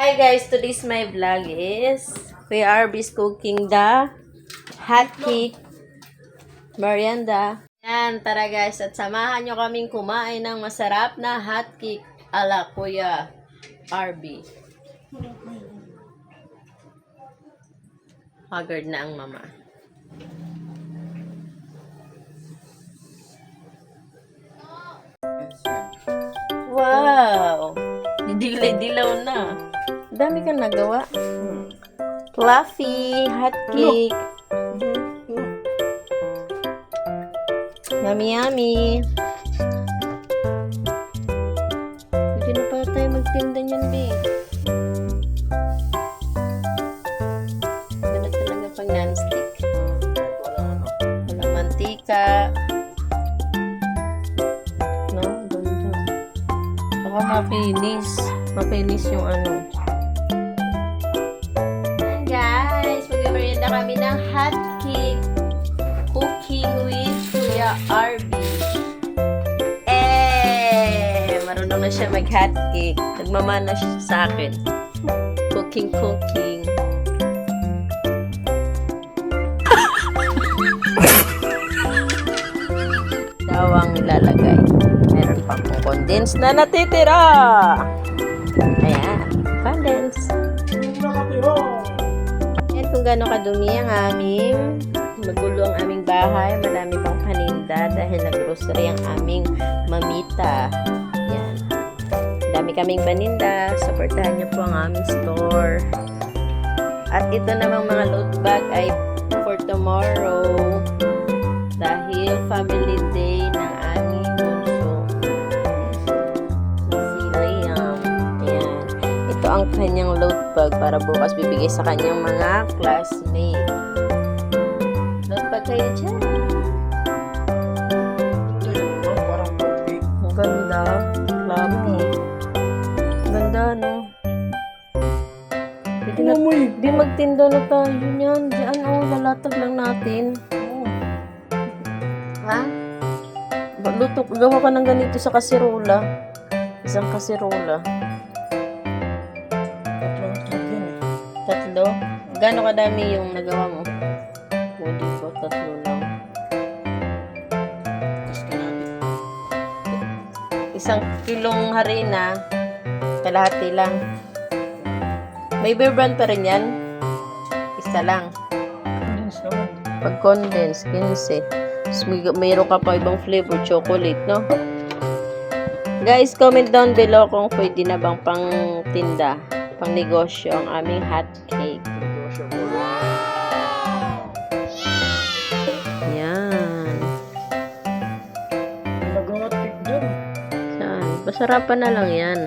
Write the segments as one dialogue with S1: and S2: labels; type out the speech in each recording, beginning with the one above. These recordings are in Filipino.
S1: Hi guys, today's my vlog is PRB's cooking the hot cake merienda. Yan, tara guys, at samahan nyo kaming kumain ng masarap na hot cake ala Kuya RB. Haggard na ang mama. Wow! Didilaw na. Dami kang nagawa. Fluffy, hot cake. Yummy, yummy. Pwede na pala tayo magtinda niyan, babe. Ganda talaga pang non-stick. Walang mantika. No, ganda. Baka mapinis. Mapinis yung ano. Ayan guys, mag-merienda kami ng hot cake. Cooking with Kuya RB. Marunong na siya mag-hot cake. Nagmamana siya sa akin. Cooking. Dawang ilalagay. Meron pang condense na natitira. Ayan, condense. Ayan kung gano'ng kadumi ang aming magulo ang aming bahay. Marami pang paninda dahil nag-grocery ang aming mamita. Yan. Dami kaming paninda. Supportahan niyo po ang aming store. At ito namang mga load bag ay for tomorrow. Dahil family day ng aming bunso. Si Liam. Ayan. Ito ang kanyang load bag para bukas bibigay sa kanyang mga classmates. Kayo dyan. Ang ganda. Fluffy. Ganda, no? Di magtinda na tayo niyan. Diyan, lalatag lang natin. Ha? Gawa ka ng ganito sa kasirola. Isang kasirola. Tatlo? Gano'ng kadami yung nagawa mo? Tatlo lang. Isang kilong harina, kalahati lang. May beer brand pa rin yan? Isa lang. Pag condense, 15. Mayroon ka pa ibang flavor, chocolate, no? Guys, comment down below kung pwede na bang pang tinda, pang negosyo ang aming hot cake. Masarapan na lang yan.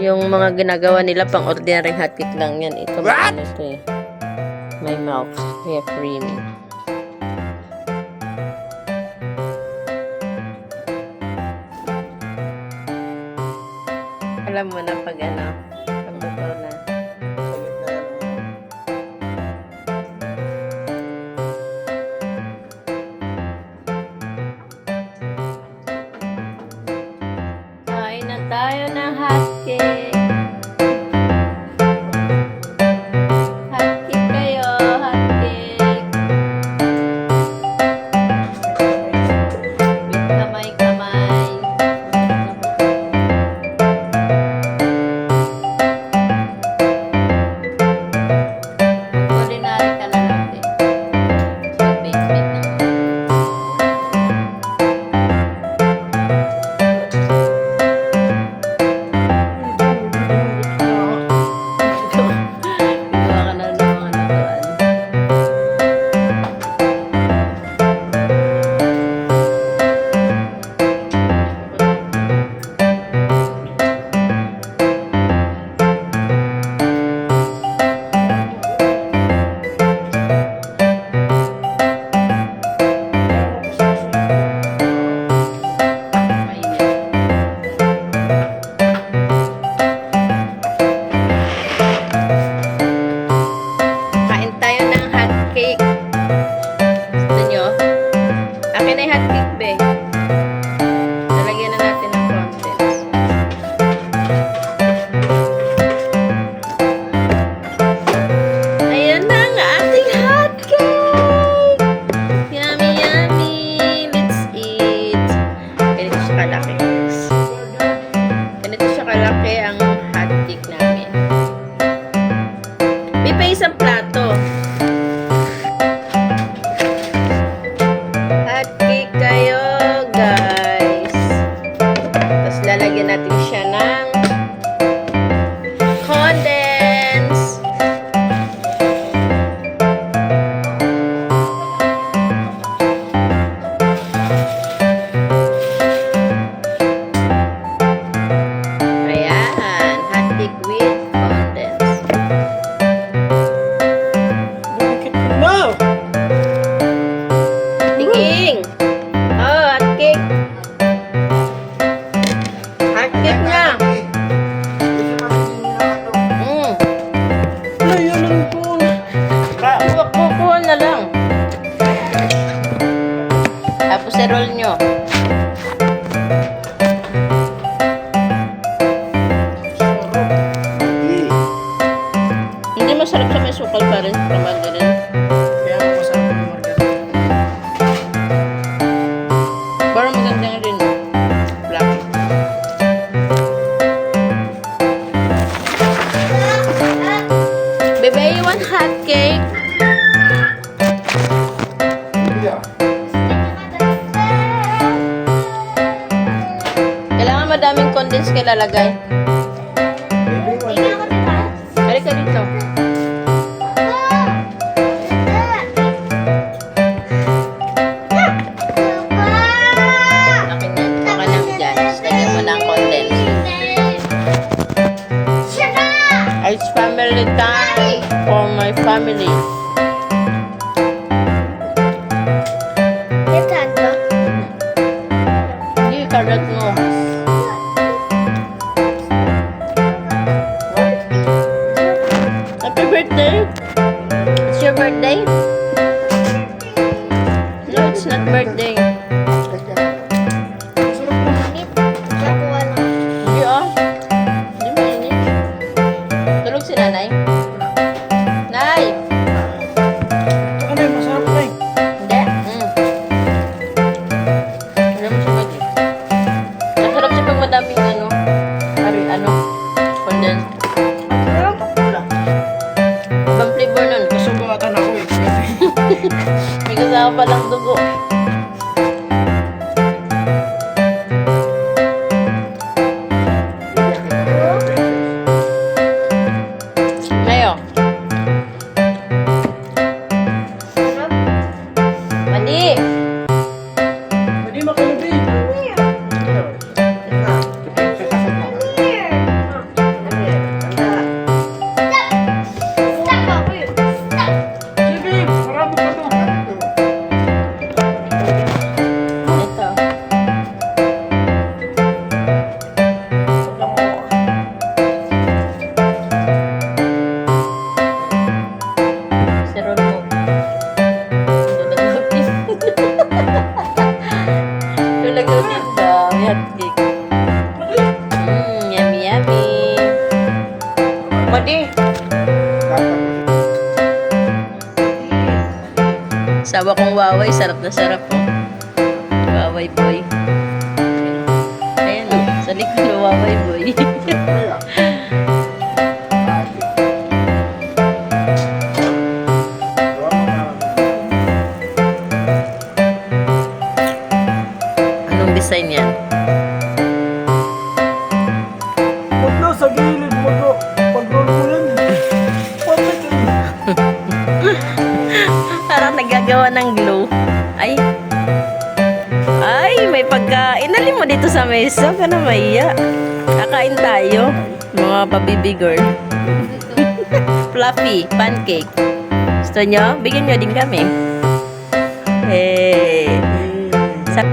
S1: Yung mga ginagawa nila pang ordinary hot cake lang yan. Ito ano ito eh. May milk. May cream. Alam mo na pag ano, pagluto na. Tayo ng hot cake. Hot cake kayo, hot cake. With kamay-kamay. isang plato. Hot cake kayo, guys. Tapos lalagyan natin siya ng condense. Ayan, hot cake with condense.
S2: No!
S1: Tinging! Oh, hot cake. Hot cake na.
S2: Layo ng phone.
S1: Kukuha na lang. Tapos i-roll nyo. Hindi masarap sa may sukal pa rin. Kamag rin.
S2: Kaya ako masarap ng margarita.
S1: Parang maganda nga rin. Black. Bebe, you want hot cake? Kailangan madaming condense kayo lalagay. Halika dito. Akin yan. Ito ka lang dyan. Lagyan mo ng condense. It's family time for my family. Hindi, karat mo. Happy birthday! It's your birthday? No, it's not birthday. Hindi oh. Hindi mainit. Tulog si nanay? Nay!
S2: Ano yun? Masarap na eh.
S1: Hindi. Alam mo siya ba? Masarap siya pag madaming condense. Ibang flavor nun.
S2: Kasugatan ako eh.
S1: May kasama palang dugo. Ngayon. Mali!
S2: Hindi makalubig. Sige, marami pa to.
S1: Ito. Sirol mo. Lulagawin ba? May hot cake. Yummy, yummy. Madi. Sawa kong waway. Sarap na sarap po. Waway boy. Ayan o. Sa likod ng waway boy. Anong design yan?
S2: Huwag na sa gilid. Pag-roll mo yan. Perfect eh.
S1: Parang nagagawa ng glue. Ay. Ay, may pagkain. Alin mo dito sa mesa. Huwag ka na maiya. Kakain tayo. Mga pabibi girl. Fluffy pancake. Gusto nyo? Bigyan nyo din kami. Hey. Sa